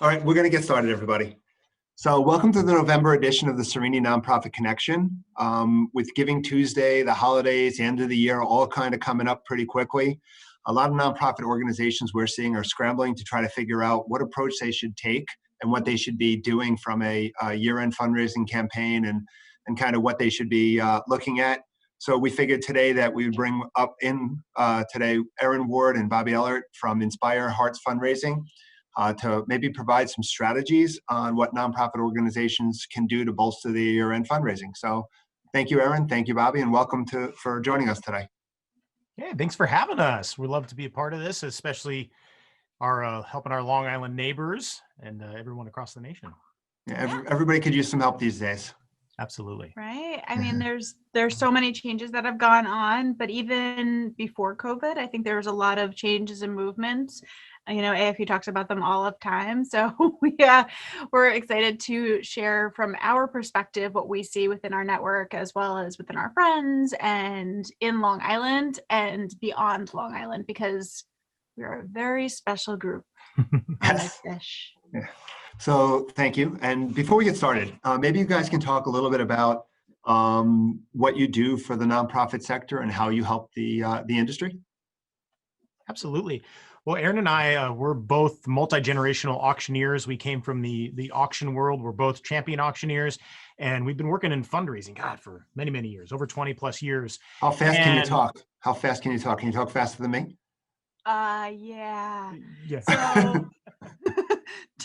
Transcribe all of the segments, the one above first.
All right, we're going to get started, everybody. So welcome to the November edition of the Cerini Nonprofit Connection. With Giving Tuesday, the holidays, the end of the year, all kind of coming up pretty quickly. A lot of nonprofit organizations we're seeing are scrambling to try to figure out what approach they should take and what they should be doing from a year-end fundraising campaign and kind of what they should be looking at. So we figured today that we would bring up today Erin Ward and Bobby Ellert from Inspire Hearts Fundraising. To maybe provide some strategies on what nonprofit organizations can do to bolster the year-end fundraising. So thank you, Erin. Thank you, Bobby, and welcome for joining us today. Yeah, thanks for having us. We'd love to be a part of this, especially our helping our Long Island neighbors and everyone across the nation. Yeah, everybody could use some help these days. Absolutely. Right. I mean, there's so many changes that have gone on, but even before COVID, I think there was a lot of changes and movements. You know, AFU talks about them all of time. So we're excited to share from our perspective what we see within our network, as well as within our friends and in Long Island and beyond Long Island, because we're a very special group on this dish. Yeah. So thank you. And before we get started, maybe you guys can talk a little bit about what you do for the nonprofit sector and how you help the industry. Absolutely. Well, Erin and I, we're both multi-generational auctioneers. We came from the auction world. We're both champion auctioneers, and we've been working in fundraising, God, for many, many years, over 20 plus years. How fast can you talk? How fast can you talk? Can you talk faster than me? Yeah.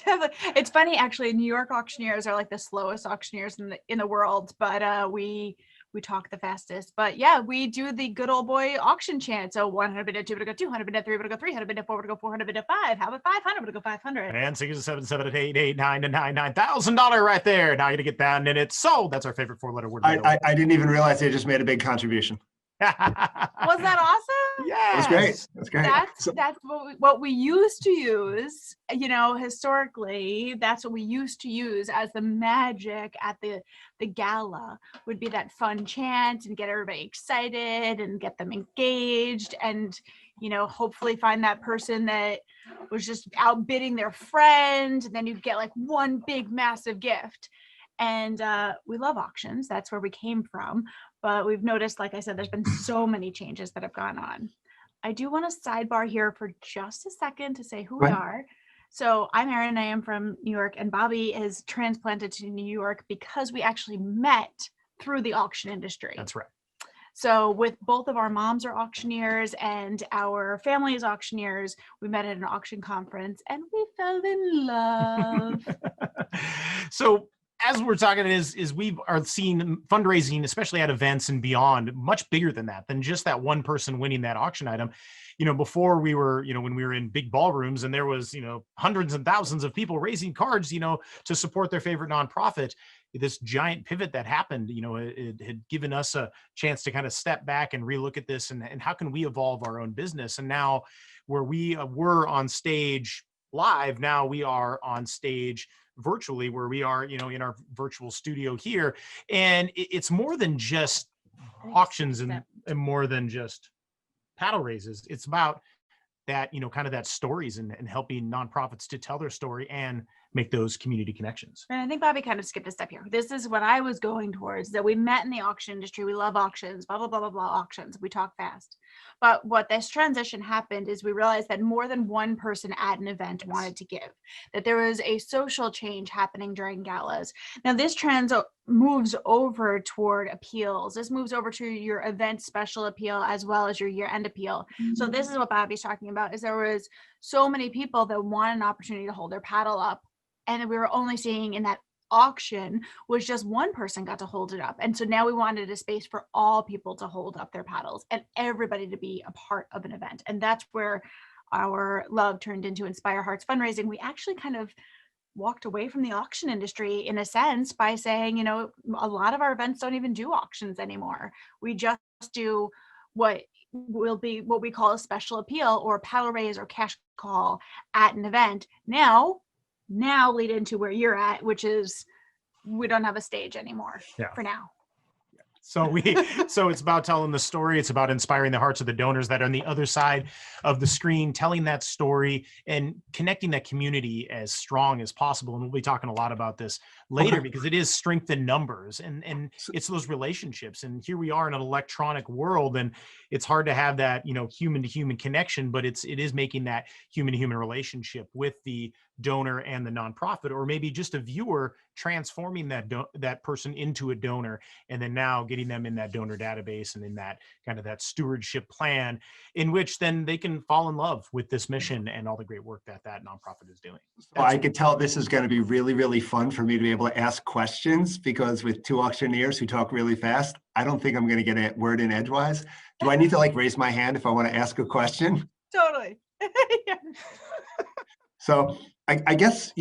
So it's funny, actually. New York auctioneers are like the slowest auctioneers in the world, but we talk the fastest. But yeah, we do the good old boy auction chant. So 100 bid at 2 would go 200 bid at 3 would go 300 bid at 4 would go 400 bid at 5. How about 500 would go 500? And 6 7 7 8 8 9 to 9 $9,000 right there. Now you're gonna get down and it's sold. That's our favorite 4-letter word. I didn't even realize they just made a big contribution. Was that awesome? Yeah, that's great. That's great. That's what we used to use. You know, historically, that's what we used to use as the magic at the gala. Would be that fun chant and get everybody excited and get them engaged, and you know, hopefully find that person that was just outbidding their friend, and then you get like one big massive gift. And we love auctions. That's where we came from. But we've noticed, like I said, there's been so many changes that have gone on. I do want to sidebar here for just a second to say who we are. So I'm Erin, I am from New York, and Bobby is transplanted to New York because we actually met through the auction industry. That's right. So with both of our moms are auctioneers and our family is auctioneers, we met at an auction conference and we fell in love. So as we're talking is we are seeing fundraising, especially at events and beyond, much bigger than that, than just that one person winning that auction item. You know, before we were, you know, when we were in big ballrooms and there was, you know, hundreds and thousands of people raising cards, you know, to support their favorite nonprofit, this giant pivot that happened, you know, it had given us a chance to kind of step back and relook at this and how can we evolve our own business? And now where we were on stage live, now we are on stage virtually, where we are, you know, in our virtual studio here. And it's more than just auctions and more than just paddle raises. It's about that, you know, kind of that stories and helping nonprofits to tell their story and make those community connections. And I think Bobby kind of skipped a step here. This is what I was going towards, that we met in the auction industry. We love auctions, blah, blah, blah, blah, blah, auctions. We talk fast. But what this transition happened is we realized that more than one person at an event wanted to give, that there was a social change happening during galas. Now this trend moves over toward appeals. This moves over to your event special appeal as well as your year-end appeal. Mm-hmm. So this is what Bobby's talking about, is there was so many people that want an opportunity to hold their paddle up. And we were only seeing in that auction was just one person got to hold it up. And so now we wanted a space for all people to hold up their paddles and everybody to be a part of an event. And that's where our love turned into Inspire Hearts Fundraising. We actually kind of walked away from the auction industry in a sense by saying, you know, a lot of our events don't even do auctions anymore. We just do what will be what we call a special appeal or paddle raise or cash call at an event. Now lead into where you're at, which is we don't have a stage anymore for now. So it's about telling the story. It's about inspiring the hearts of the donors that are on the other side of the screen, telling that story and connecting that community as strong as possible. And we'll be talking a lot about this later because it is strength in numbers and it's those relationships. And here we are in an electronic world, and it's hard to have that, human to human connection, but it is making that human to human relationship with the donor and the nonprofit, or maybe just a viewer, transforming that person into a donor, and then now getting them in that donor database and in that kind of that stewardship plan, in which then they can fall in love with this mission and all the great work that nonprofit is doing. I could tell this is going to be really, really fun for me to be able to ask questions, because with two auctioneers who talk really fast, I don't think I'm going to get a word in edgewise. Do I need to raise my hand if I want to ask a question? Totally. Yeah. So I guess,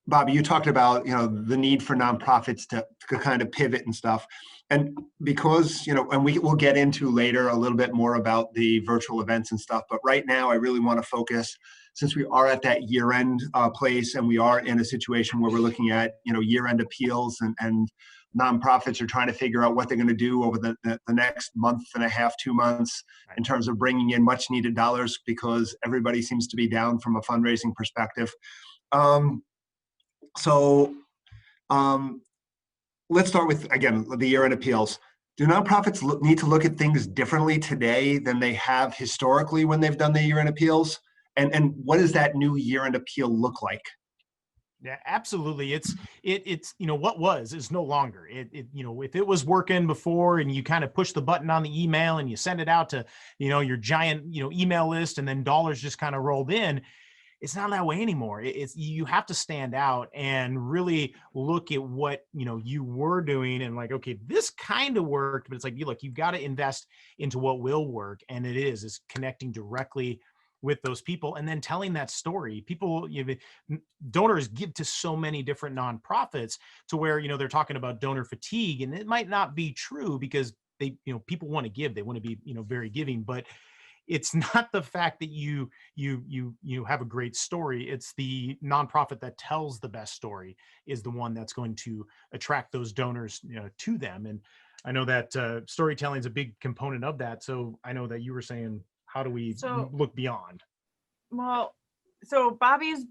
Bobby, you talked about, the need for nonprofits to kind of pivot and stuff. And because, and we'll get into later a little bit more about the virtual events and stuff. But right now, I really want to focus, since we are at that year-end place, and we are in a situation where we're looking at, year-end appeals, and nonprofits are trying to figure out what they're going to do over the next month and a half, 2 months, in terms of bringing in much needed dollars, because everybody seems to be down from a fundraising perspective. Let's start with, again, the year-end appeals. Do nonprofits need to look at things differently today than they have historically when they've done the year-end appeals? And what does that new year-end appeal look like? Yeah, absolutely. It's what was is no longer. If it was working before and you kind of push the button on the email and you send it out to, your giant, email list, and then dollars just kind of rolled in, it's not that way anymore. You have to stand out and really look at what, you were doing, and okay, this kind of worked, but it's look, you've got to invest into what will work. And it is connecting directly with those people, and then telling that story. People, donors give to so many different nonprofits, to where, they're talking about donor fatigue, and it might not be true, because they, people want to give, they want to be, very giving, but it's not the fact that you have a great story. It's the nonprofit that tells the best story is the one that's going to attract those donors, to them. And I know that storytelling is a big component of that. So I know that you were saying, how do we look beyond? Well, so Bobby's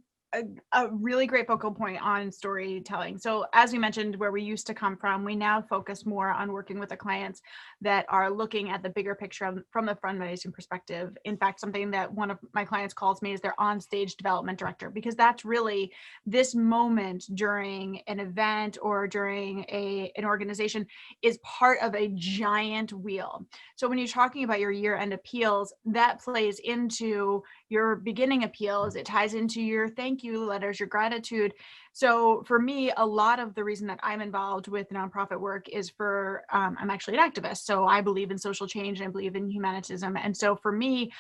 a really great focal point on storytelling. So as we mentioned, where we used to come from, we now focus more on working with the clients that are looking at the bigger picture from the fundraising perspective. In fact, something that one of my clients calls me is their on-stage development director, because that's really this moment during an event or during an organization is part of a giant wheel. So when you're talking about your year-end appeals, that plays into your beginning appeals. It ties into your thank you letters, your gratitude. So for me, a lot of the reason that I'm involved with nonprofit work is I'm actually an activist. So I believe in social change and I believe in humanism. And so for me,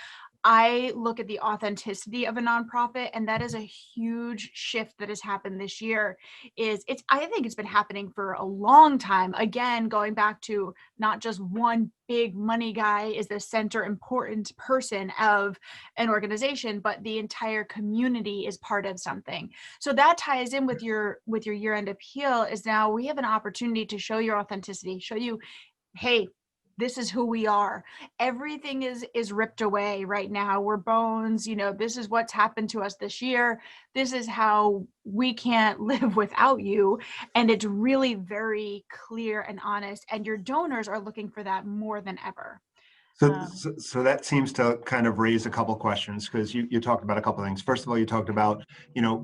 I look at the authenticity of a nonprofit, and that is a huge shift that has happened this year. I think it's been happening for a long time. Again, going back to not just one big money guy is the center important person of an organization, but the entire community is part of something. So that ties in with your year-end appeal. Is now we have an opportunity to show your authenticity, show you, hey, this is who we are. Everything is ripped away right now. We're bones. This is what's happened to us this year. This is how we can't live without you. And it's really very clear and honest. And your donors are looking for that more than ever. So that seems to kind of raise a couple questions, because you talked about a couple of things. First of all, you talked about,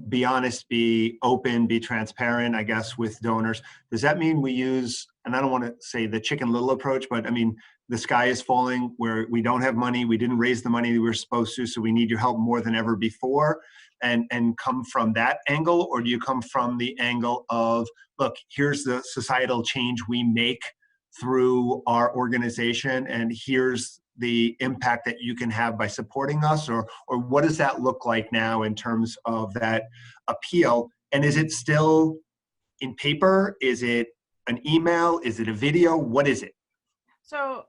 be honest, be open, be transparent, I guess, with donors. Does that mean we use, and I don't want to say the Chicken Little approach, but I mean, the sky is falling, where we don't have money, we didn't raise the money we were supposed to, so we need your help more than ever before, and come from that angle? Or do you come from the angle of, look, here's the societal change we make through our organization, and here's the impact that you can have by supporting us? Or what does that look like now in terms of that appeal? And is it still in paper? Is it an email? Is it a video? What is it? So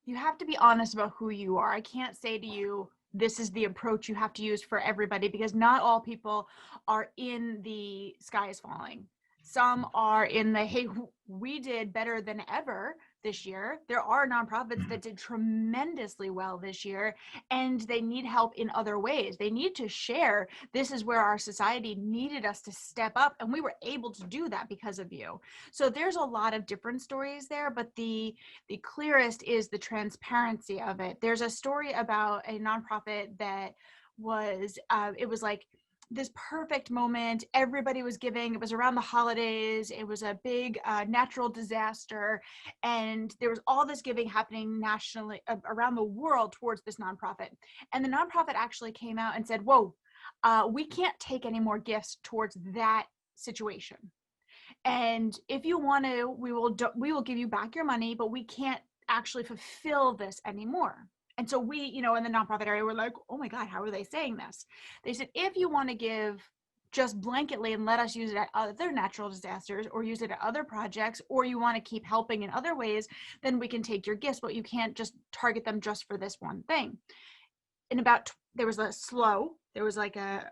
you have to be honest about who you are. I can't say to you, this is the approach you have to use for everybody, because not all people are in the sky is falling Some are in the, hey, we did better than ever this year. There are nonprofits that did tremendously well this year, and they need help in other ways. They need to share, this is where our society needed us to step up, and we were able to do that because of you. So there's a lot of different stories there, but the clearest is the transparency of it. There's a story about a nonprofit that was, it was like this perfect moment. Everybody was giving. It was around the holidays. It was a big natural disaster. And there was all this giving happening nationally around the world towards this nonprofit. And the nonprofit actually came out and said, whoa, we can't take any more gifts towards that situation. And if you want to, we will give you back your money, but we can't actually fulfill this anymore. And so we, in the nonprofit area, we're like, oh my God, how are they saying this? They said, if you want to give just blanketly and let us use it at other natural disasters or use it at other projects, or you want to keep helping in other ways, then we can take your gifts, but you can't just target them just for this one thing. There was like a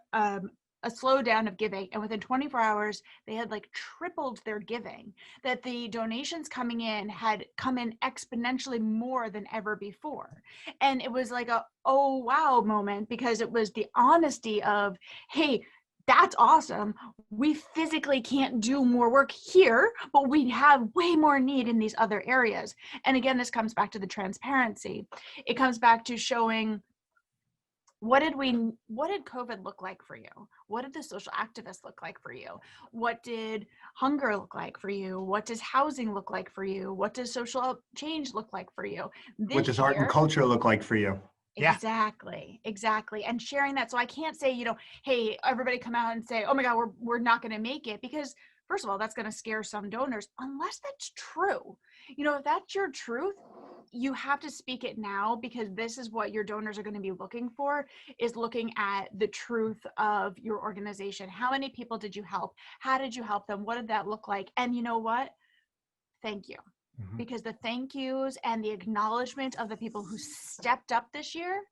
slowdown of giving, and within 24 hours they had like tripled their giving, that the donations coming in had come in exponentially more than ever before. And it was like a oh wow moment, because it was the honesty of, hey, that's awesome, we physically can't do more work here, but we have way more need in these other areas. And again, this comes back to the transparency. It comes back to showing, what did COVID look like for you? What did the social activists look like for you? What did hunger look like for you? What does housing look like for you? What does social change look like for you? What does art and culture look like for you? Exactly. And sharing that. So I can't say, hey, everybody come out and say, oh my God, we're not going to make it, because first of all, that's going to scare some donors, unless that's true. If that's your truth, you have to speak it now, because this is what your donors are going to be looking for, is looking at the truth of your organization. How many people did you help? How did you help them? What did that look like? And you know what? Thank you. Mm-hmm. Because the thank yous and the acknowledgement of the people who stepped up this year,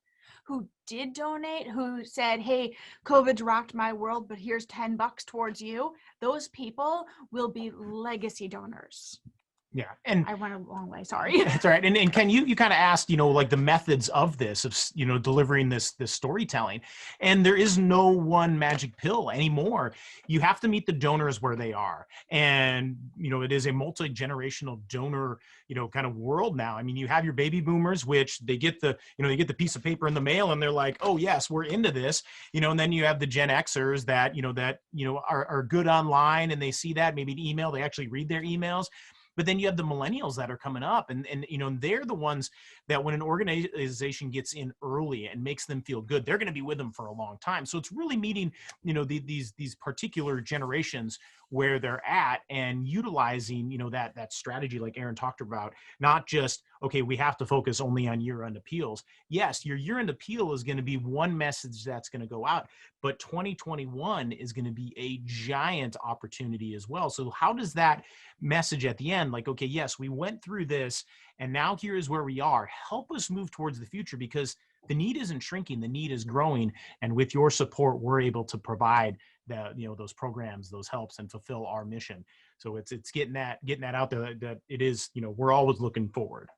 who did donate, who said, hey, COVID's rocked my world, but here's $10 towards you. Those people will be legacy donors. Yeah. And I went a long way, sorry. That's all right. And Ken, you kind of asked, like the methods of this, of, delivering this storytelling. And there is no one magic pill anymore. You have to meet the donors where they are. And, it is a multi-generational donor, kind of world now. I mean, you have your baby boomers, which they get the piece of paper in the mail and they're like, oh yes, we're into this, and then you have the Gen Xers that, are good online, and they see that, maybe an email, they actually read their emails. But then you have the millennials that are coming up, and they're the ones that when an organization gets in early and makes them feel good, they're going to be with them for a long time. So it's really meeting, these particular generations where they're at, and utilizing, that strategy like Aaron talked about, not just, okay, we have to focus only on year-end appeals. Yes, your year-end appeal is going to be one message that's going to go out, but 2021 is going to be a giant opportunity as well. So how does that message at the end, like, okay, yes, we went through this, and now here is where we are, help us move towards the future, because the need isn't shrinking, the need is growing. And with your support, we're able to provide those programs, those helps, and fulfill our mission. So it's getting that out there that it is, we're always looking forward.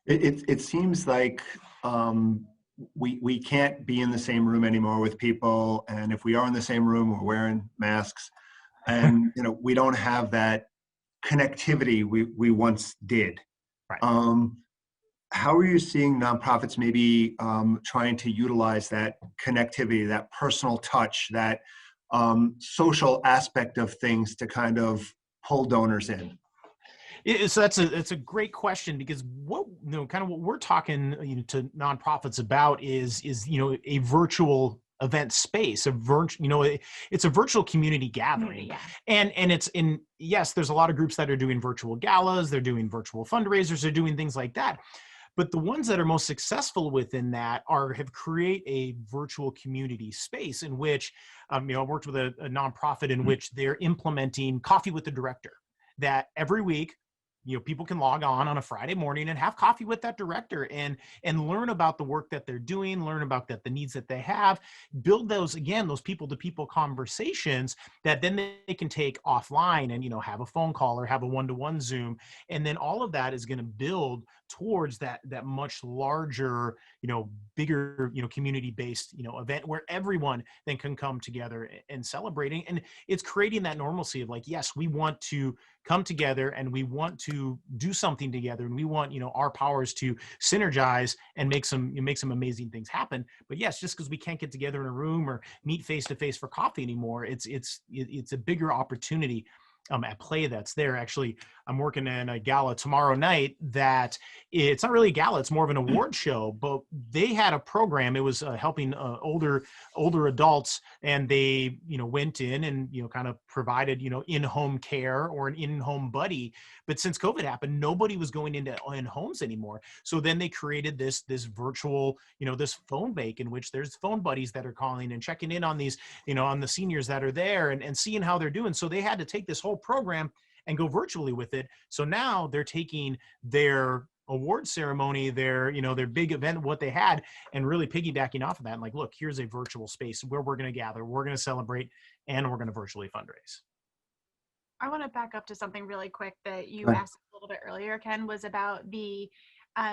It seems like we can't be in the same room anymore with people, and if we are in the same room, we're wearing masks, and we don't have that connectivity we once did. Right. How are you seeing nonprofits maybe trying to utilize that connectivity, that personal touch, that social aspect of things to kind of pull donors in? So that's a great question, because what kind of what we're talking to nonprofits about is a virtual event space, it's a virtual community gathering. Yeah. And it's yes, there's a lot of groups that are doing virtual galas, they're doing virtual fundraisers, they're doing things like that. But the ones that are most successful within that have create a virtual community space in which, I worked with a nonprofit in which they're implementing Coffee with the Director, that every week, people can log on a Friday morning and have coffee with that director and learn about the work that they're doing, learn about the needs that they have, build those people-to-people conversations that then they can take offline and, have a phone call or have a one-to-one Zoom. And then all of that is going to build towards that much larger, bigger, community-based, event where everyone then can come together and celebrating. And it's creating that normalcy of like, yes, we want to come together and we want to do something together, and we want, our powers to synergize and make some amazing things happen. But yes, just because we can't get together in a room or meet face to face for coffee anymore, it's a bigger opportunity at play that's there. Actually, I'm working in a gala tomorrow night that it's not really a gala, it's more of an award show, but they had a program. It was helping older adults, and they, went in and, kind of provided, in-home care or an in-home buddy. But since COVID happened, nobody was going into in-homes anymore. So then they created this virtual, this phone bank in which there's phone buddies that are calling and checking in on these, on the seniors that are there and seeing how they're doing. So they had to take this whole program and go virtually with it. So now they're taking their award ceremony, their big event, what they had, and really piggybacking off of that. And like, look, here's a virtual space where we're going to gather, we're going to celebrate, and we're going to virtually fundraise. I want to back up to something really quick that you asked a little bit earlier, Ken, was about the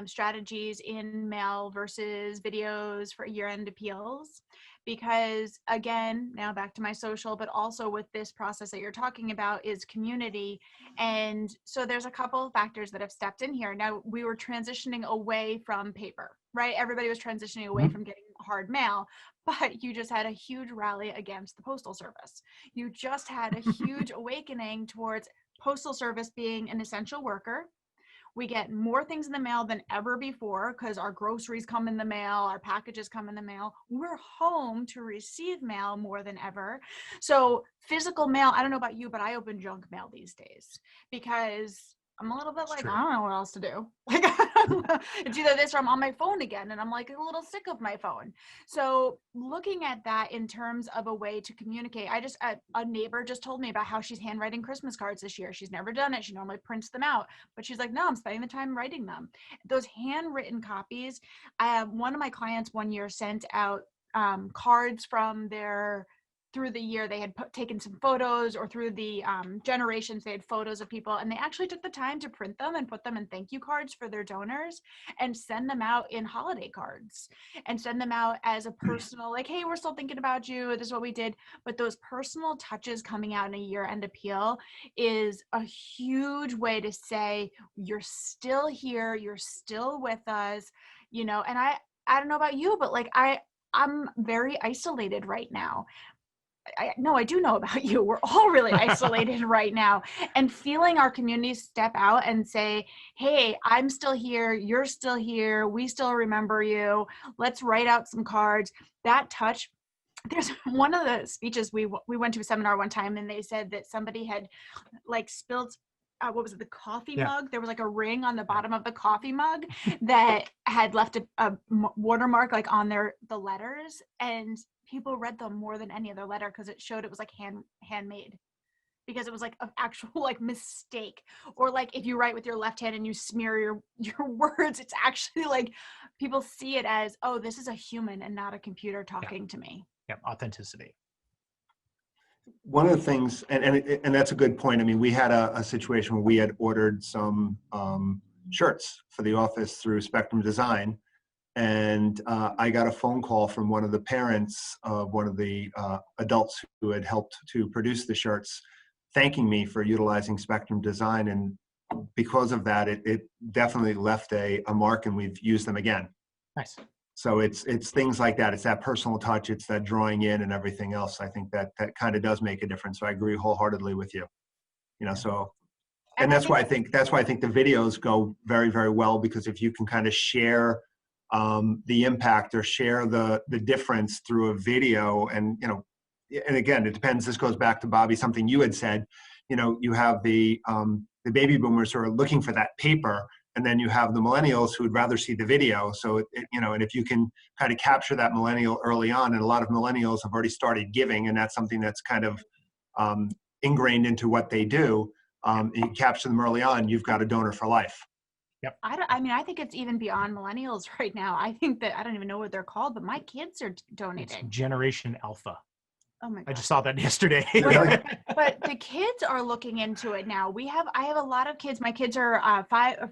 strategies in mail versus videos for year-end appeals. Because again, now back to my social, but also with this process that you're talking about is community. And so there's a couple of factors that have stepped in here. Now, we were transitioning away from paper, right? Everybody was transitioning away from getting hard mail, but you just had a huge rally against the Postal Service. You just had a huge awakening towards Postal Service being an essential worker. We get more things in the mail than ever before because our groceries come in the mail, our packages come in the mail. We're home to receive mail more than ever. So physical mail, I don't know about you, but I open junk mail these days because I'm a little bit like, I don't know what else to do. Like, it's either this or I'm on my phone again, and I'm like a little sick of my phone. So looking at that in terms of a way to communicate, a neighbor just told me about how she's handwriting Christmas cards this year. She's never done it. She normally prints them out, but she's like, no, I'm spending the time writing them. Those handwritten copies. One of my clients one year sent out cards from through the year. They had taken some photos, or through the generations, they had photos of people, and they actually took the time to print them and put them in thank you cards for their donors and send them out in holiday cards and send them out as a personal, like, hey, we're still thinking about you. This is what we did. But those personal touches coming out in a year-end appeal is a huge way to say, you're still here, you're still with us, and I don't know about you, but like I'm very isolated right now. I do know about you. We're all really isolated right now, and feeling our community step out and say, hey, I'm still here. You're still here. We still remember you. Let's write out some cards. That touch. There's one of the speeches we went to a seminar one time, and they said that somebody had like spilled what was it, the coffee mug? There was like a ring on the bottom of the coffee mug that had left a watermark like on the letters, and people read them more than any other letter because it showed it was like handmade, because it was like an actual like mistake. Or like if you write with your left hand and you smear your words, it's actually like people see it as, oh, this is a human and not a computer talking to me. Yeah, authenticity. One of the things, and that's a good point. I mean, we had a situation where we had ordered some shirts for the office through Spectrum Design, and I got a phone call from one of the parents of one of the adults who had helped to produce the shirts, thanking me for utilizing Spectrum Design, and because of that, it definitely left a mark, and we've used them again. Nice. So it's things like that. It's that personal touch. It's that drawing in and everything else. I think that kind of does make a difference. So I agree wholeheartedly with you. So, and that's why I think the videos go very, very well, because if you can kind of share the impact or share the difference through a video, and and again, it depends. This goes back to Bobby, something you had said. You have the baby boomers who are looking for that paper, and then you have the millennials who would rather see the video. So, and if you can kind of capture that millennial early on, and a lot of millennials have already started giving, and that's something that's kind of ingrained into what they do. and you capture them early on, you've got a donor for life. Yep. I mean, I think it's even beyond millennials right now. I think that I don't even know what they're called, but my kids are It's donating. Generation Alpha. Oh my God. I just saw that yesterday. Really? But the kids are looking into it now. I have a lot of kids. My kids are 5,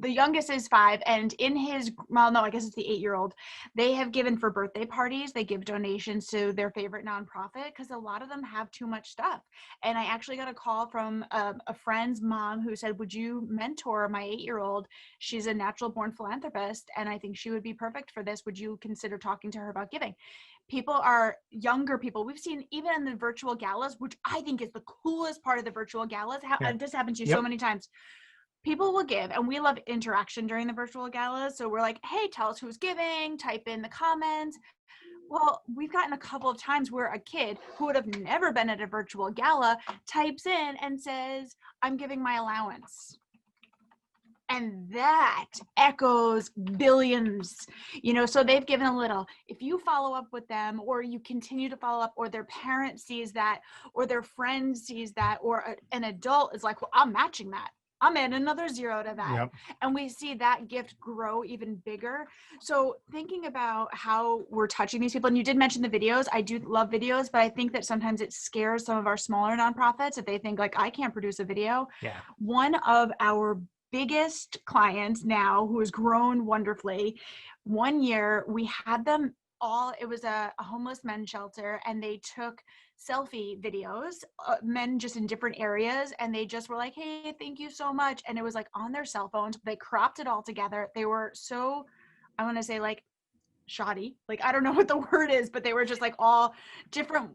the youngest is 5, and in his, well, no, I guess it's the 8-year-old. They have given for birthday parties. They give donations to their favorite nonprofit because a lot of them have too much stuff. And I actually got a call from a friend's mom who said, would you mentor my 8-year-old? She's a natural born philanthropist, and I think she would be perfect for this. Would you consider talking to her about giving? People are younger people. We've seen even in the virtual galas, which I think is the coolest part of the virtual galas. This happens to you so many times. People will give, and we love interaction during the virtual galas. So we're like, hey, tell us who's giving, type in the comments. Well, we've gotten a couple of times where a kid who would have never been at a virtual gala types in and says, I'm giving my allowance. And that echoes billions, so they've given a little. If you follow up with them, or you continue to follow up, or their parent sees that, or their friend sees that, or an adult is like, well, I'm matching that. I'm adding another 0 to that. Yep. And we see that gift grow even bigger. So thinking about how we're touching these people, and you did mention the videos. I do love videos, but I think that sometimes it scares some of our smaller nonprofits if they think like, I can't produce a video. Yeah. One of our biggest clients now, who has grown wonderfully, one year we had them all, it was a homeless men's shelter, and they took selfie videos, men just in different areas, and they just were like, hey, thank you so much. And it was like on their cell phones. They cropped it all together. They were so, I want to say, like, shoddy, like, I don't know what the word is, but they were just like all different,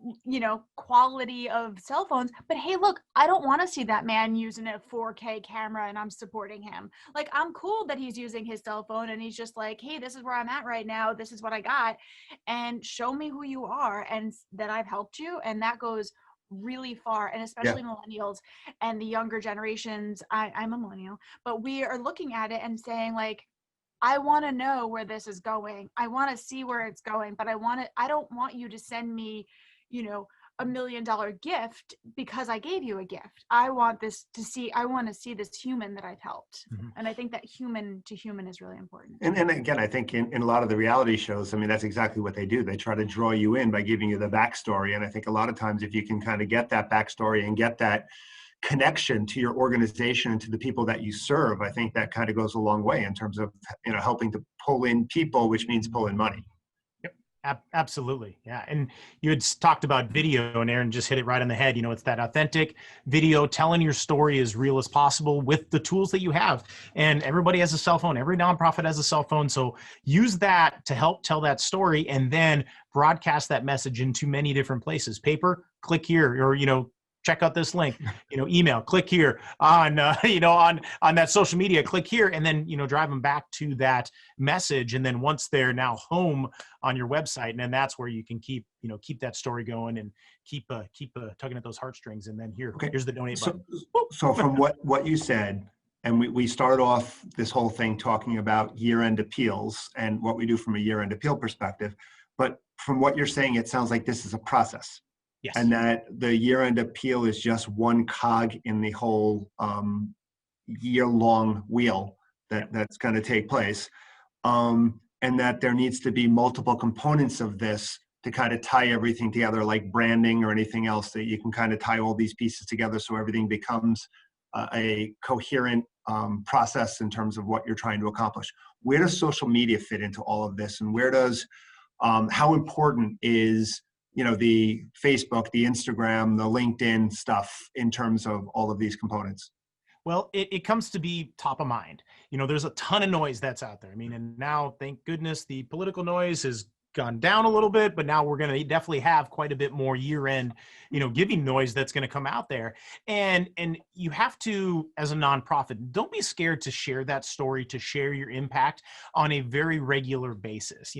quality of cell phones. But hey, look, I don't want to see that man using a 4K camera and I'm supporting him. Like, I'm cool that he's using his cell phone and he's just like, hey, this is where I'm at right now, this is what I got, and show me who you are and that I've helped you. And that goes really far, and especially millennials and the younger generations. I'm a millennial, but we are looking at it and saying, like, I want to know where this is going. I want to see where it's going, but I don't want you to send me, $1 million gift because I gave you a gift. I want to see this human that I've helped. Mm-hmm. And I think that human to human is really important. And again, I think in a lot of the reality shows, I mean, that's exactly what they do. They try to draw you in by giving you the backstory. And I think a lot of times if you can kind of get that backstory and get that connection to your organization and to the people that you serve, I think that kind of goes a long way in terms of, helping to pull in people, which means pull in money. Yep, absolutely. Yeah. And you had talked about video, and Aaron just hit it right on the head. It's that authentic video, telling your story as real as possible with the tools that you have. And everybody has a cell phone. Every nonprofit has a cell phone. So use that to help tell that story, and then broadcast that message into many different places. Paper, click here, or, check out this link, email, click here, on that social media, click here, and then, drive them back to that message. And then once they're now home on your website, and then that's where you can keep that story going and keep tugging at those heartstrings. And then here's the donate button. So from what you said, and we started off this whole thing talking about year-end appeals and what we do from a year-end appeal perspective, but from what you're saying, it sounds like this is a process. Yes. And that the year-end appeal is just one cog in the whole year-long wheel that's going to take place, and that there needs to be multiple components of this to kind of tie everything together, like branding or anything else, that you can kind of tie all these pieces together so everything becomes a coherent process in terms of what you're trying to accomplish. Where does social media fit into all of this, and where does how important is the Facebook, the Instagram, the LinkedIn stuff in terms of all of these components? Well, it comes to be top of mind. There's a ton of noise that's out there. I mean, and now, thank goodness, the political noise has gone down a little bit, but now we're going to definitely have quite a bit more year-end, giving noise that's going to come out there. And you have to, as a nonprofit, don't be scared to share that story, to share your impact on a very regular basis.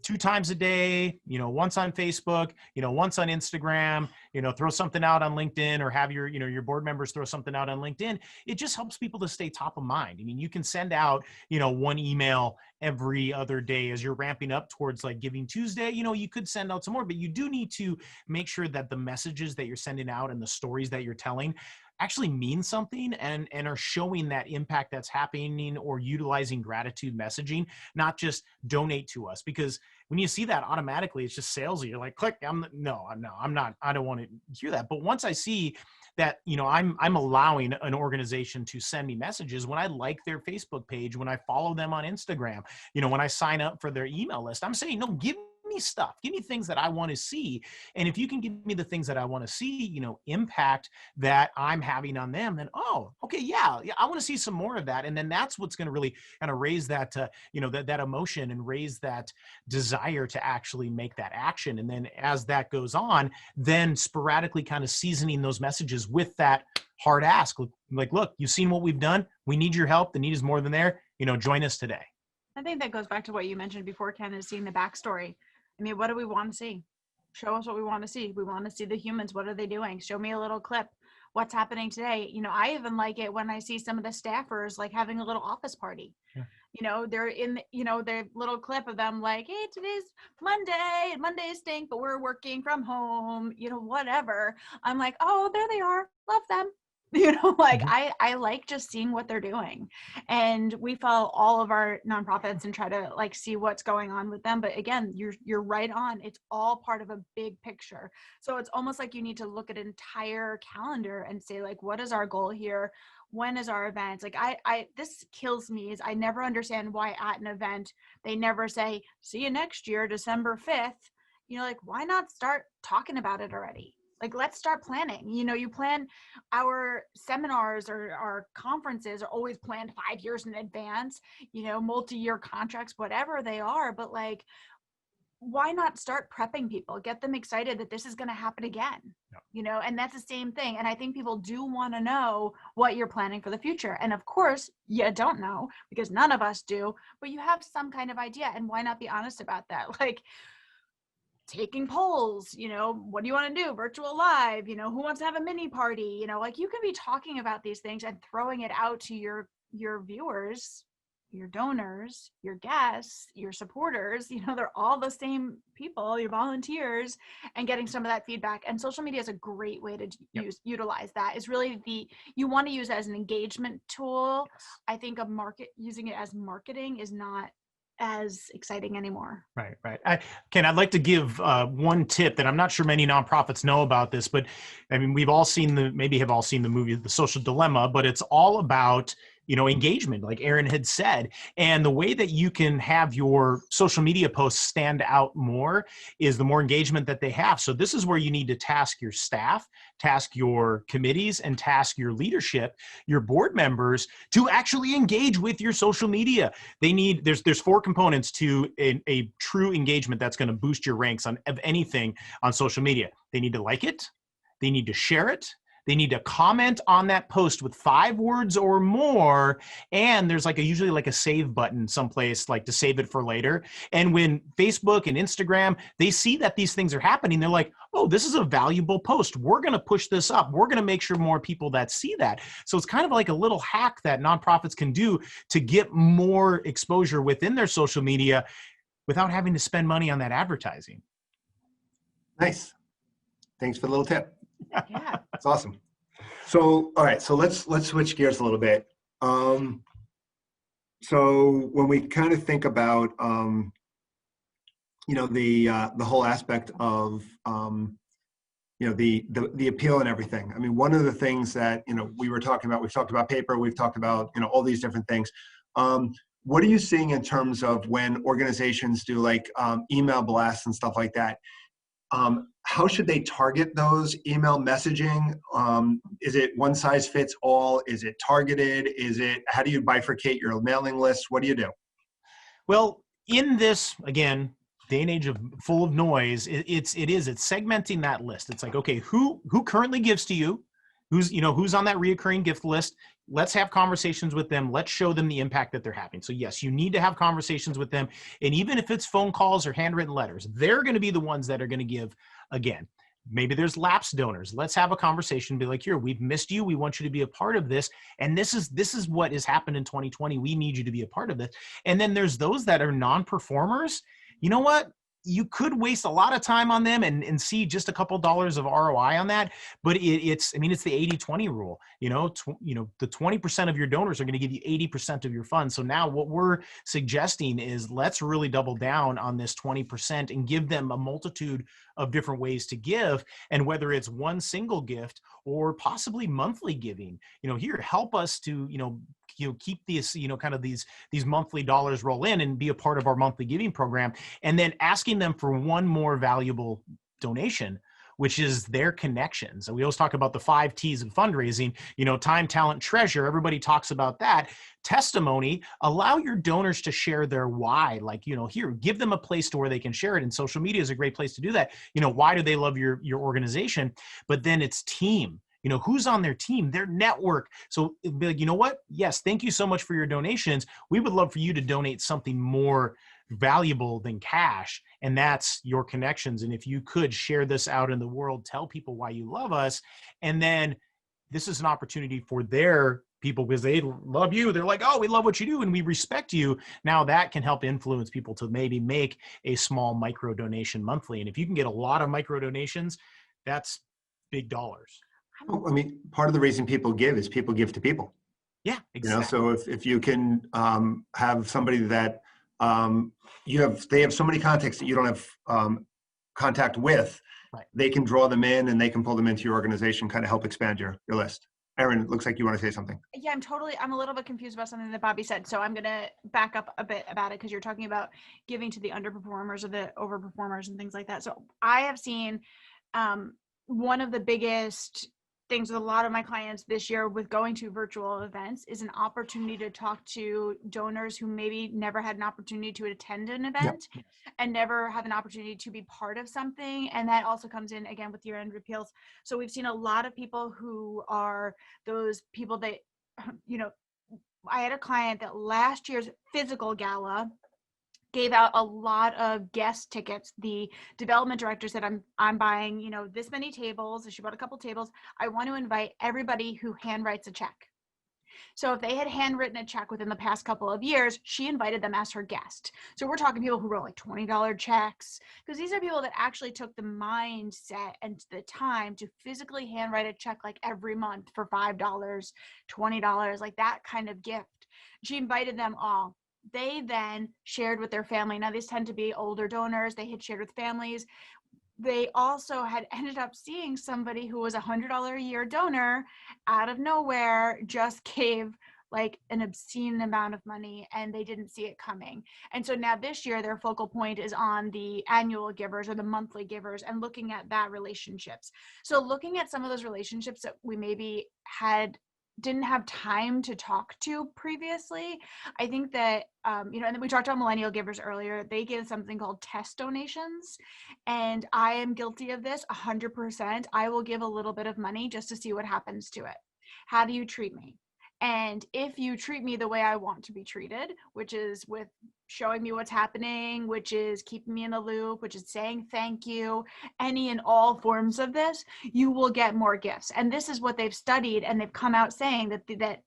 2 times a day, once on Facebook, once on Instagram, throw something out on LinkedIn, or have your board members throw something out on LinkedIn. It just helps people to stay top of mind. I mean, you can send out, 1 email every other day as you're ramping up towards like Giving Tuesday. You could send out some more, but you do need to make sure that the messages that you're sending out and the stories that you're telling actually mean something and are showing that impact that's happening, or utilizing gratitude messaging, not just donate to us. Because when you see that, automatically it's just salesy. You're like, click. I'm not. I don't want to hear that. But once I see that, I'm allowing an organization to send me messages, when I like their Facebook page, when I follow them on Instagram, when I sign up for their email list, I'm saying, no, give me stuff, give me things that I want to see. And if you can give me the things that I want to see, impact that I'm having on them, then, oh, okay, yeah, I want to see some more of that. And then that's what's going to really kind of raise that, that emotion, and raise that desire to actually make that action. And then as that goes on, then sporadically kind of seasoning those messages with that hard ask, like, look, you've seen what we've done. We need your help. The need is more than there. Join us today. I think that goes back to what you mentioned before, Ken, is seeing the backstory. I mean, what do we want to see? Show us what we want to see. We want to see the humans. What are they doing? Show me a little clip. What's happening today? I even like it when I see some of the staffers like having a little office party. Yeah. They're in, their little clip of them like, hey, today's Monday. Mondays stink, but we're working from home, whatever. I'm like, oh, there they are. Love them. I like just seeing what they're doing. And we follow all of our nonprofits and try to like see what's going on with them. But again, you're right on. It's all part of a big picture. So it's almost like you need to look at an entire calendar and say, like, what is our goal here? When is our event? Like this kills me, is I never understand why at an event, they never say, see you next year, December 5th. Like, why not start talking about it already? Like, let's start planning. You plan our seminars or our conferences are always planned 5 years in advance, multi-year contracts, whatever they are. But like, why not start prepping people, get them excited that this is going to happen again, and that's the same thing. And I think people do want to know what you're planning for the future. And of course, you don't know, because none of us do, but you have some kind of idea. And why not be honest about that? Like, taking polls, what do you want to do? Virtual live, who wants to have a mini party? Like, you can be talking about these things and throwing it out to your viewers, your donors, your guests, your supporters, they're all the same people, your volunteers, and getting some of that feedback. And social media is a great way to utilize that. Is really you want to use it as an engagement tool. Yes. I think using it as marketing is not as exciting anymore. Right. Ken, I'd like to give one tip that I'm not sure many nonprofits know about this, but I mean, we've all seen have all seen the movie, The Social Dilemma, but it's all about, engagement, like Aaron had said. And the way that you can have your social media posts stand out more is the more engagement that they have. So this is where you need to task your staff, task your committees, and task your leadership, your board members, to actually engage with your social media. There's 4 components to a true engagement that's going to boost your ranks of anything on social media. They need to like it. They need to share it. They need to comment on that post with 5 words or more. And there's usually a save button someplace, like to save it for later. And when Facebook and Instagram, they see that these things are happening, they're like, oh, this is a valuable post. We're going to push this up. We're going to make sure more people that see that. So it's kind of like a little hack that nonprofits can do to get more exposure within their social media without having to spend money on that advertising. Nice. Thanks for the little tip. Yeah. That's awesome. So, all right. So let's switch gears a little bit. So when we kind of think about, the whole aspect of, the appeal and everything. I mean, one of the things that, we've talked about paper, we've talked about, all these different things. What are you seeing in terms of when organizations do email blasts and stuff like that? How should they target those email messaging? Is it one size fits all? Is it targeted? How do you bifurcate your mailing list? What do you do? Well, in this, again, day and age full of noise, it's segmenting that list. It's like, okay, who currently gives to you? Who's on that reoccurring gift list? Let's have conversations with them. Let's show them the impact that they're having. So yes, you need to have conversations with them. And even if it's phone calls or handwritten letters, they're going to be the ones that are going to give again. Maybe there's lapsed donors. Let's have a conversation, be like, here, we've missed you. We want you to be a part of this. And this is what has happened in 2020. We need you to be a part of this. And then there's those that are non-performers. You know what? you could waste a lot of time on them and see just a couple dollars of ROI on that. But it's the 80-20 rule, the 20% of your donors are going to give you 80% of your funds. So now what we're suggesting is let's really double down on this 20% and give them a multitude of different ways to give. And whether it's one single gift or possibly monthly giving, here, help us to, keep these, kind of these monthly dollars roll in and be a part of our monthly giving program. And then asking them for one more valuable donation, which is their connections. And we always talk about the 5 T's of fundraising, time, talent, treasure. Everybody talks about that. Testimony, allow your donors to share their why. Like, here, give them a place to where they can share it. And social media is a great place to do that. Why do they love your organization? But then it's team. Who's on their team, their network. So be like, you know what? Yes, thank you so much for your donations. We would love for you to donate something more valuable than cash, and that's your connections. And if you could share this out in the world, tell people why you love us. And then this is an opportunity for their people, because they love you. They're like, oh, we love what you do and we respect you. Now that can help influence people to maybe make a small micro donation monthly. And if you can get a lot of micro donations, that's big dollars. Well, part of the reason people give is people give to people. Yeah, exactly. So if you can have somebody that they have so many contacts that you don't have contact with, right, they can draw them in and they can pull them into your organization, kind of help expand your list. Erin, it looks like you want to say something. Yeah, I'm a little bit confused about something that Bobby said. So I'm going to back up a bit about it, because you're talking about giving to the underperformers or the overperformers and things like that. So I have seen one of the biggest things with a lot of my clients this year with going to virtual events is an opportunity to talk to donors who maybe never had an opportunity to attend an event. Yep. And never have an opportunity to be part of something. And that also comes in again with year-end repeals. So we've seen a lot of people who are those people that, I had a client that last year's physical gala gave out a lot of guest tickets. The development director said, I'm buying, this many tables. She bought a couple tables. I want to invite everybody who handwrites a check. So if they had handwritten a check within the past couple of years, she invited them as her guest. So we're talking people who wrote like $20 checks, because these are people that actually took the mindset and the time to physically handwrite a check like every month for $5, $20, like that kind of gift. She invited them all. They then shared with their family. Now, these tend to be older donors. They had shared with families. They also had ended up seeing somebody who was $100 a year donor out of nowhere, just gave like an obscene amount of money, and they didn't see it coming. And so now this year, their focal point is on the annual givers or the monthly givers and looking at that relationships. So looking at some of those relationships that we maybe didn't have time to talk to previously. I think that, and then we talked about millennial givers earlier. They give something called test donations. And I am guilty of this 100%. I will give a little bit of money just to see what happens to it. How do you treat me? And if you treat me the way I want to be treated, which is with showing me what's happening, which is keeping me in the loop, which is saying thank you, any and all forms of this, you will get more gifts. And this is what they've studied, and they've come out saying that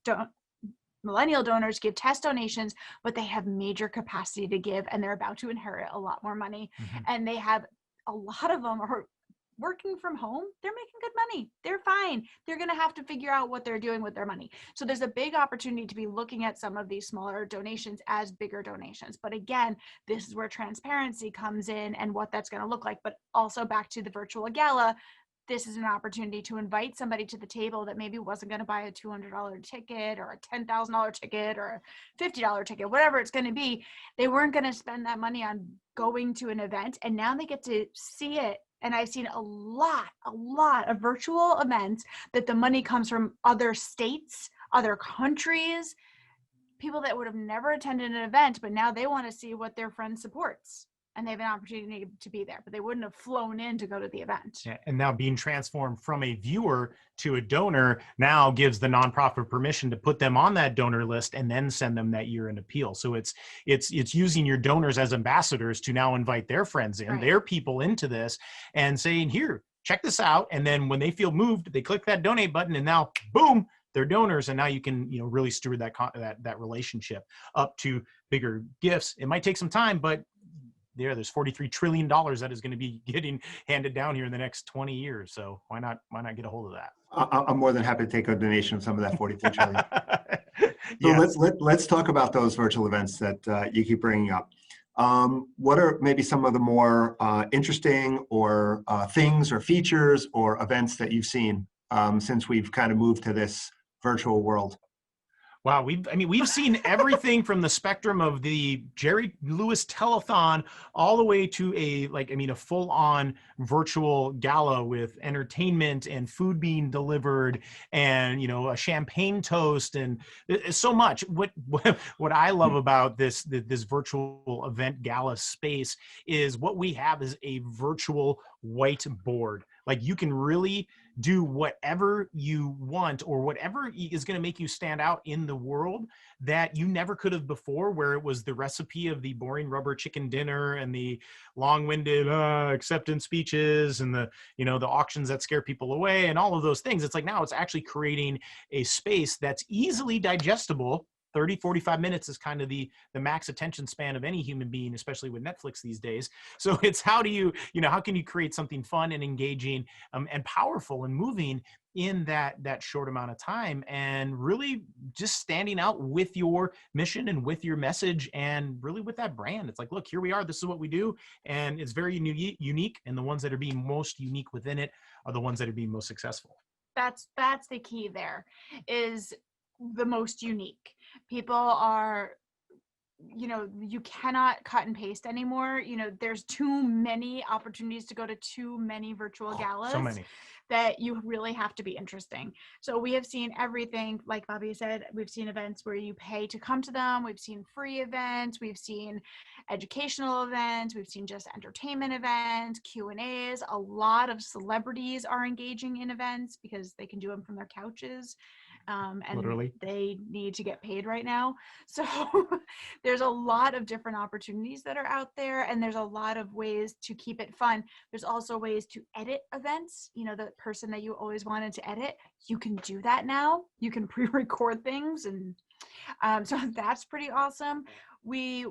millennial donors give test donations, but they have major capacity to give, and they're about to inherit a lot more money. Mm-hmm. And they have a lot of them are working from home. They're making good money. They're fine. They're going to have to figure out what they're doing with their money. So there's a big opportunity to be looking at some of these smaller donations as bigger donations. But again, this is where transparency comes in and what that's going to look like. But also back to the virtual gala, this is an opportunity to invite somebody to the table that maybe wasn't going to buy a $200 ticket or a $10,000 ticket or a $50 ticket, whatever it's going to be. They weren't going to spend that money on going to an event, and now they get to see it. And I've seen a lot of virtual events that the money comes from other states, other countries, people that would have never attended an event, but now they want to see what their friend supports. And they have an opportunity to be there, but they wouldn't have flown in to go to the event. Yeah, and now being transformed from a viewer to a donor now gives the nonprofit permission to put them on that donor list and then send them that year-end appeal. So it's using your donors as ambassadors to now invite their friends in, right, their people into this, and saying, here, check this out. And then when they feel moved, they click that donate button, and now, boom, they're donors. And now you can, really steward that relationship up to bigger gifts. It might take some time, but there's $43 trillion that is going to be getting handed down here in the next 20 years. So why not get a hold of that? I'm more than happy to take a donation of some of that 43 trillion. So Yes. let's talk about those virtual events that you keep bringing up. What are maybe some of the more interesting or things or features or events that you've seen since we've kind of moved to this virtual world? Wow, we've seen everything from the spectrum of the Jerry Lewis telethon all the way to a full-on virtual gala with entertainment and food being delivered and a champagne toast and so much. What I love about this virtual event gala space is what we have is a virtual whiteboard. Like you can really do whatever you want or whatever is going to make you stand out in the world that you never could have before, where it was the recipe of the boring rubber chicken dinner and the long-winded acceptance speeches and the auctions that scare people away and all of those things. It's like now it's actually creating a space that's easily digestible. 30, 45 minutes is kind of the max attention span of any human being, especially with Netflix these days. So it's how can you create something fun and engaging and powerful and moving in that short amount of time, and really just standing out with your mission and with your message and really with that brand. It's like, look, here we are, this is what we do. And it's very unique. And the ones that are being most unique within it are the ones that are being most successful. That's the key there, is the most unique. People are, you cannot cut and paste anymore. There's too many opportunities to go to too many virtual galas. So many. That you really have to be interesting. So we have seen everything, like Bobby said, we've seen events where you pay to come to them. We've seen free events. We've seen educational events. We've seen just entertainment events, Q&As. A lot of celebrities are engaging in events because they can do them from their couches. And Literally. they need to get paid right now. So there's a lot of different opportunities that are out there, and there's a lot of ways to keep it fun. There's also ways to edit events. The person that you always wanted to edit, you can do that now. You can pre-record things, and so that's pretty awesome. We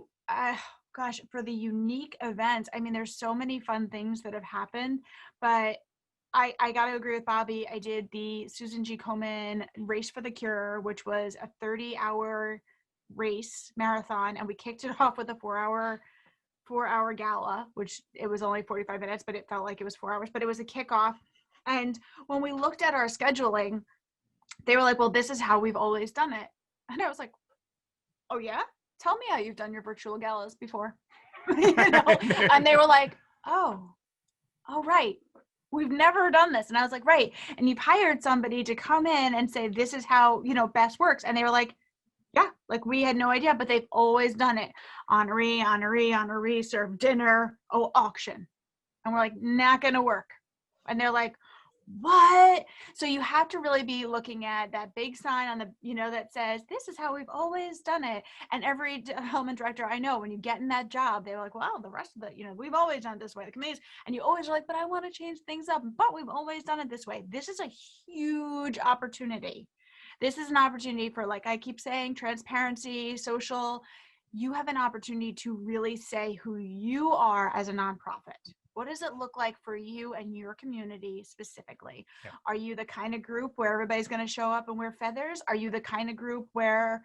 for the unique events, there's so many fun things that have happened, but I got to agree with Bobby. I did the Susan G. Komen Race for the Cure, which was a 30-hour race marathon, and we kicked it off with a 4-hour gala, which it was only 45 minutes, but it felt like it was 4 hours, but it was a kickoff. And when we looked at our scheduling, they were like, well, this is how we've always done it. And I was like, oh yeah? Tell me how you've done your virtual galas before. And they were like, oh, right. We've never done this. And I was like, right. And you've hired somebody to come in and say, this is how, best works. And they were like, yeah, like we had no idea, but they've always done it. Honoree, serve dinner, auction. And we're like, not going to work. And they're like, what? So you have to really be looking at that big sign on the, that says, this is how we've always done it. And every development director I know, when you get in that job, they're like, well, the rest of the, we've always done it this way. The committees, and you always are like, but I want to change things up, but we've always done it this way. This is a huge opportunity. This is an opportunity for, like I keep saying, transparency, social. You have an opportunity to really say who you are as a nonprofit. What does it look like for you and your community specifically? Yeah. Are you the kind of group where everybody's going to show up and wear feathers? Are you the kind of group where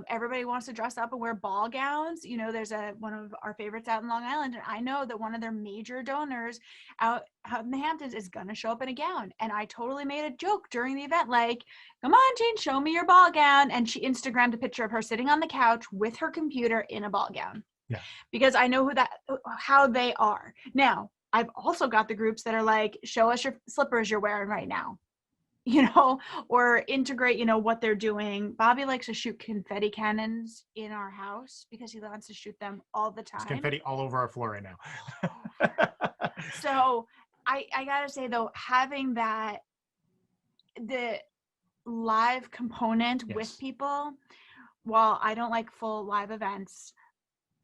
everybody wants to dress up and wear ball gowns? There's one of our favorites out in Long Island, and I know that one of their major donors out in the Hamptons is going to show up in a gown. And I totally made a joke during the event, like, come on, Jane, show me your ball gown. And she Instagrammed a picture of her sitting on the couch with her computer in a ball gown. Yeah. Because I know how they are. Now, I've also got the groups that are like, show us your slippers you're wearing right now, or integrate, what they're doing. Bobby likes to shoot confetti cannons in our house because he wants to shoot them all the time. There's confetti all over our floor right now. So I gotta say though, having the live component with people, while I don't like full live events,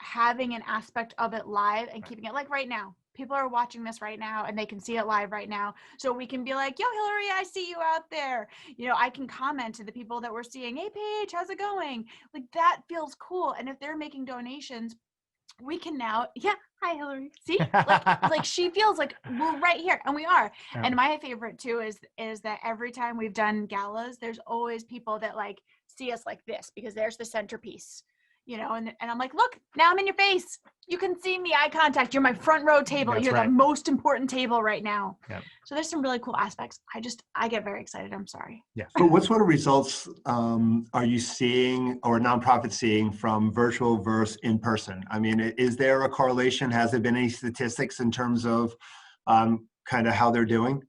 having an aspect of it live and keeping it, like right now, people are watching this right now and they can see it live right now. So we can be like, yo, Hillary, I see you out there. I can comment to the people that we're seeing, hey, Paige, how's it going? Like, that feels cool. And if they're making donations, we can now, yeah, hi Hillary. See, like she feels like we're right here, and we are. Yeah. And my favorite too is that every time we've done galas, there's always people that like see us like this because there's the centerpiece, and I'm like, look, now I'm in your face. You can see me, eye contact. You're my front row table. That's You're right. the most important table right now. Yep. So there's some really cool aspects. I get very excited. I'm sorry. Yeah. So what sort of results are you seeing or nonprofits seeing from virtual versus in person? I mean, is there a correlation? Has there been any statistics in terms of kind of how they're doing?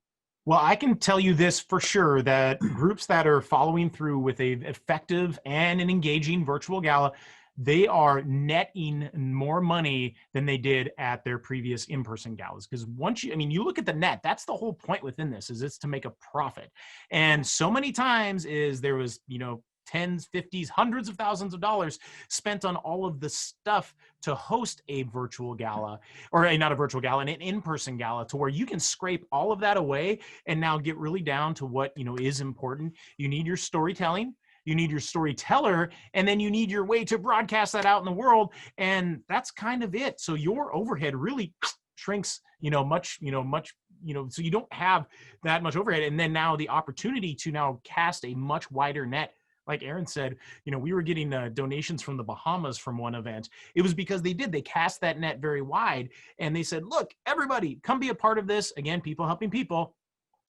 Well, I can tell you this for sure, that groups that are following through with a effective and an engaging virtual gala, they are netting more money than they did at their previous in-person galas. Because you look at the net, that's the whole point within this, is it's to make a profit. And so many times there was, tens, 50s, hundreds of thousands of dollars spent on all of the stuff to host a virtual gala, or not a virtual gala, an in-person gala, to where you can scrape all of that away and now get really down to what, is important. You need your storytelling. You need your storyteller, and then you need your way to broadcast that out in the world. And that's kind of it. So your overhead really shrinks, much, so you don't have that much overhead. And then now the opportunity to now cast a much wider net. Like Aaron said, we were getting donations from the Bahamas from one event. It was because they cast that net very wide, and they said, look, everybody, come be a part of this. Again, people helping people.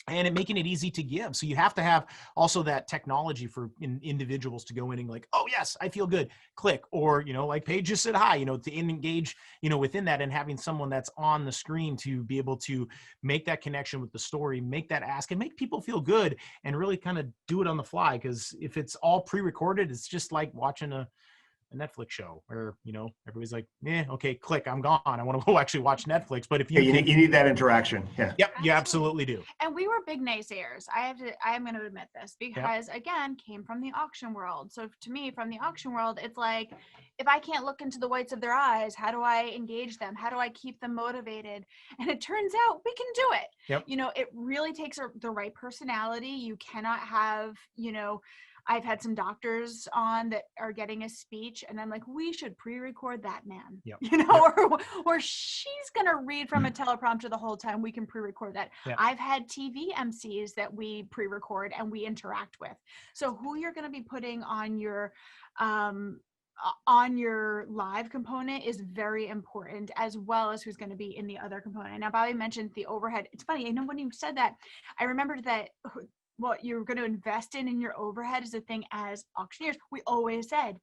And making it easy to give. So you have to have also that technology for individuals to go in and like, oh yes, I feel good, click, or, like Paige just said hi, to engage, within that, and having someone that's on the screen to be able to make that connection with the story, make that ask, and make people feel good, and really kind of do it on the fly. Because if it's all pre-recorded, it's just like watching a Netflix show where, everybody's like, okay, click, I'm gone. I want to go actually watch Netflix. But if you need that interaction. Yeah. Yep, you absolutely do. And we were big naysayers. I am going to admit this because again, came from the auction world. So to me, from the auction world, it's like, if I can't look into the whites of their eyes, how do I engage them? How do I keep them motivated? And it turns out we can do it. Yep. It really takes the right personality. You cannot have, I've had some doctors on that are getting a speech, and I'm like, we should pre-record that, man. Yep. Or she's going to read from a teleprompter the whole time. We can pre-record that. Yep. I've had TV MCs that we pre-record and we interact with. So who you're going to be putting on your live component is very important, as well as who's going to be in the other component. Now, Bobby mentioned the overhead. It's funny. I know when you said that, I remembered that what you're going to invest in your overhead is a thing. As auctioneers, we always said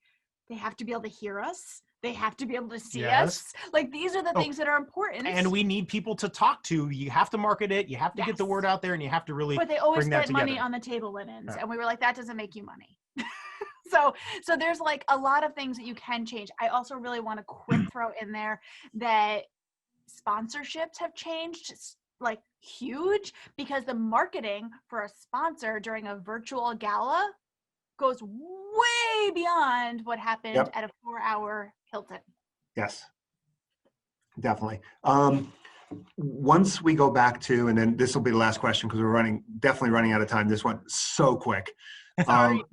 they have to be able to hear us. They have to be able to see us. Like, these are the things that are important. And we need people to talk to. You have to market it. You have to get the word out there, and you have to really. But they always bring that spent money together. on the table linens, and we were like, that doesn't make you money. So there's like a lot of things that you can change. I also really want to quick throw in there that sponsorships have changed like huge, because the marketing for a sponsor during a virtual gala goes way beyond what happened at a 4-hour Hilton. Yes, definitely. Once we go back to, and then this will be the last question because we're definitely running out of time. This went so quick. But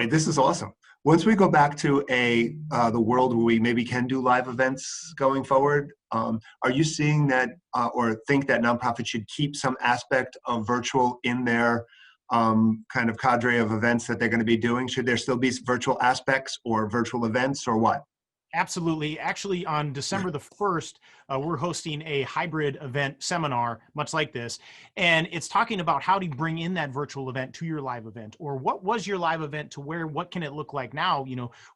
this is awesome. Once we go back to the world where we maybe can do live events going forward, are you seeing that or think that nonprofits should keep some aspect of virtual in their kind of cadre of events that they're going to be doing? Should there still be virtual aspects or virtual events, or what? Absolutely. Actually, on December the 1st, we're hosting a hybrid event seminar, much like this. And it's talking about how to bring in that virtual event to your live event, or what was your live event to what can it look like now,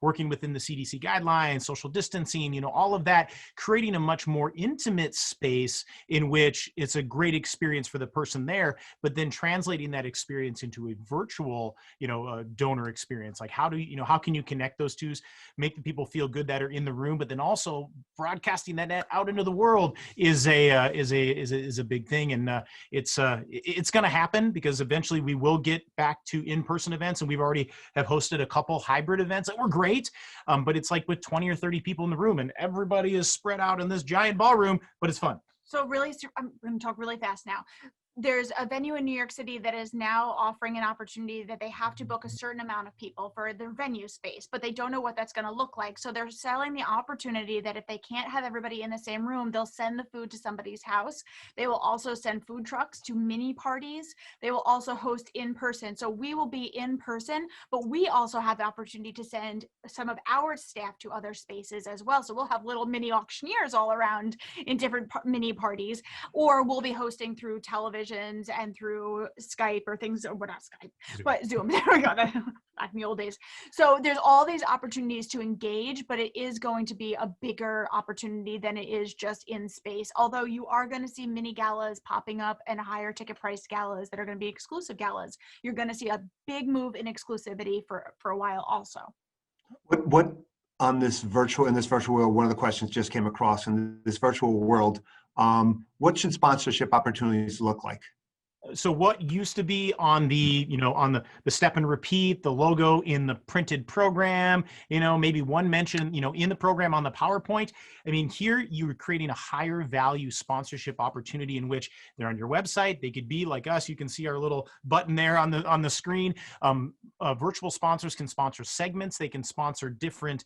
working within the CDC guidelines, social distancing, all of that, creating a much more intimate space in which it's a great experience for the person there, but then translating that experience into a virtual, donor experience. Like, how can you connect those two, make the people feel good that are in the room, but then also broadcasting that out into the world is a big thing. And it's going to happen, because eventually we will get back to in-person events, and we've already have hosted a couple hybrid events that were great. But it's like with 20 or 30 people in the room, and everybody is spread out in this giant ballroom, but it's fun. So really, I'm going to talk really fast now. there's a venue in New York City that is now offering an opportunity that they have to book a certain amount of people for their venue space, but they don't know what that's going to look like. So they're selling the opportunity that if they can't have everybody in the same room, they'll send the food to somebody's house. They will also send food trucks to mini parties. They will also host in person. So we will be in person, but we also have the opportunity to send some of our staff to other spaces as well. So we'll have little mini auctioneers all around in different mini parties, or we'll be hosting through televisions and through Skype or things, or not Skype, but Zoom. There we go. Back in the old days. So there's all these opportunities to engage, but it is going to be a bigger opportunity than it is just in space. Although you are going to see mini galas popping up and higher ticket price galas that are going to be exclusive galas. You're going to see a big move in exclusivity for a while also. What on this virtual world, one of the questions just came across in this virtual world. What should sponsorship opportunities look like? So what used to be on the, on the step and repeat, the logo in the printed program, maybe one mention, in the program on the PowerPoint. I mean, here you're creating a higher value sponsorship opportunity in which they're on your website. They could be like us. You can see our little button there on the screen. Virtual sponsors can sponsor segments. They can sponsor different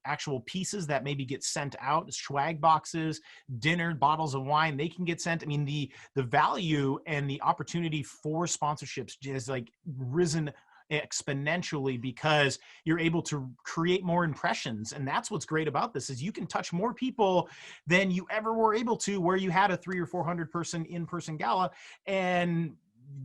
actual pieces that maybe get sent out, swag boxes, dinner, bottles of wine. They can get sent. I mean, the value and the opportunity for sponsorships is like risen exponentially because you're able to create more impressions. And that's what's great about this is you can touch more people than you ever were able to where you had a 300 or 400 person in-person gala and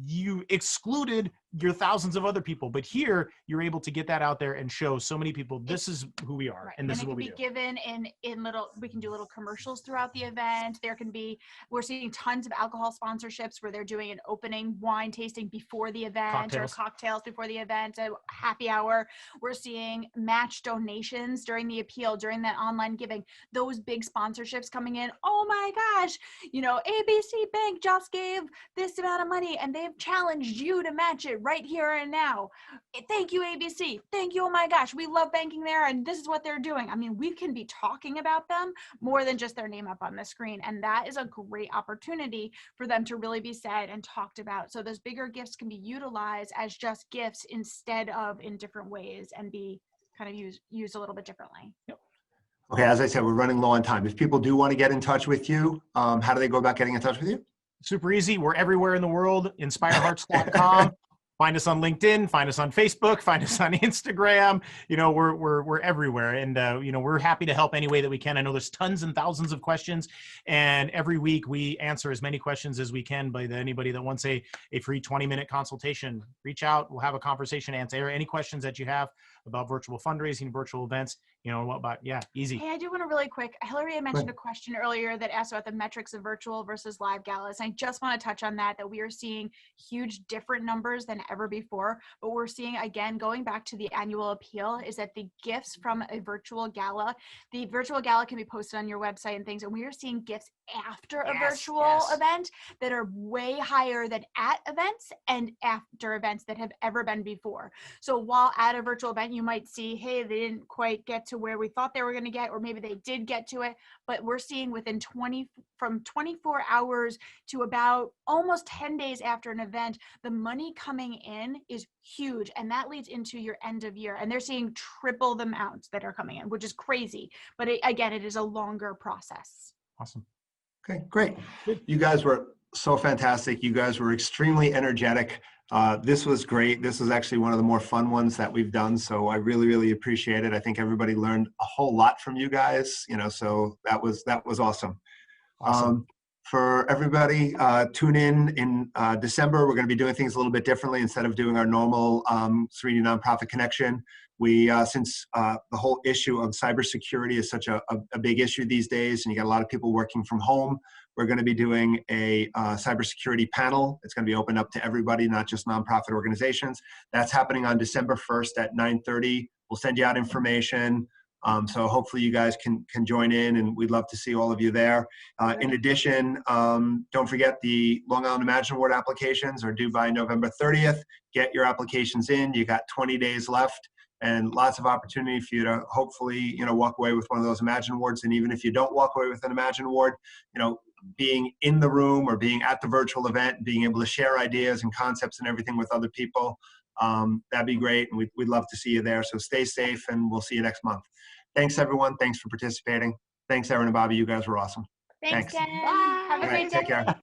you excluded your thousands of other people, but here you're able to get that out there and show so many people this is who we are, right. and this is what we do. It can be given in little. We can do little commercials throughout the event. There can be. We're seeing tons of alcohol sponsorships where they're doing an opening wine tasting before the event, or cocktails before the event, a happy hour. We're seeing match donations during the appeal, during that online giving. Those big sponsorships coming in. Oh my gosh, ABC Bank just gave this amount of money and they've challenged you to match it right here and now. Thank you, ABC. Thank you. Oh my gosh, we love banking there and this is what they're doing. I mean, we can be talking about them more than just their name up on the screen. And that is a great opportunity for them to really be said and talked about. So those bigger gifts can be utilized as just gifts instead of in different ways and be kind of used a little bit differently. Yep. Okay, as I said, we're running low on time. If people do want to get in touch with you, how do they go about getting in touch with you? Super easy. We're everywhere in the world. Inspirehearts.com. Find us on LinkedIn, find us on Facebook, find us on Instagram. We're everywhere. And, we're happy to help any way that we can. I know there's tons and thousands of questions. And every week we answer as many questions as we can by anybody that wants a free 20-minute consultation. Reach out. We'll have a conversation, answer any questions that you have about virtual fundraising, virtual events. Easy. Hey, I do want to really quick. Hillary had mentioned a question earlier that asked about the metrics of virtual versus live galas. I just want to touch on that we are seeing huge different numbers than ever before. But we're seeing, again, going back to the annual appeal, is that the gifts from a virtual gala, the virtual gala can be posted on your website and things. And we are seeing gifts after a virtual event that are way higher than at events and after events that have ever been before. So while at a virtual event, you might see, hey, they didn't quite get to where we thought they were going to get, or maybe they did get to it, but we're seeing from 24 hours to about almost 10 days after an event, the money coming in is huge. And that leads into your end of year. And they're seeing triple the amounts that are coming in, which is crazy. But it is a longer process. Awesome. Okay, great. You guys were so fantastic. You guys were extremely energetic. This was great. This was actually one of the more fun ones that we've done. So I really, really appreciate it. I think everybody learned a whole lot from you guys, so that was awesome. For everybody, tune in December. We're going to be doing things a little bit differently. Instead of doing our normal Cerini Nonprofit Connection, we, since the whole issue of cybersecurity is such a big issue these days, and you got a lot of people working from home, we're going to be doing a cybersecurity panel. It's going to be open up to everybody, not just nonprofit organizations. That's happening on December 1st at 9:30. We'll send you out information. So hopefully you guys can join in, and we'd love to see all of you there. In addition, don't forget the Long Island Imagine Award applications are due by November 30th. Get your applications in. You got 20 days left, and lots of opportunity for you to hopefully, walk away with one of those Imagine Awards. And even if you don't walk away with an Imagine Award, being in the room or being at the virtual event, being able to share ideas and concepts and everything with other people. That'd be great. And we'd love to see you there. So stay safe and we'll see you next month. Thanks, everyone. Thanks for participating. Thanks, Erin and Bobby. You guys were awesome. Thanks, Thanks. Ken. Have a All right, great day. take care.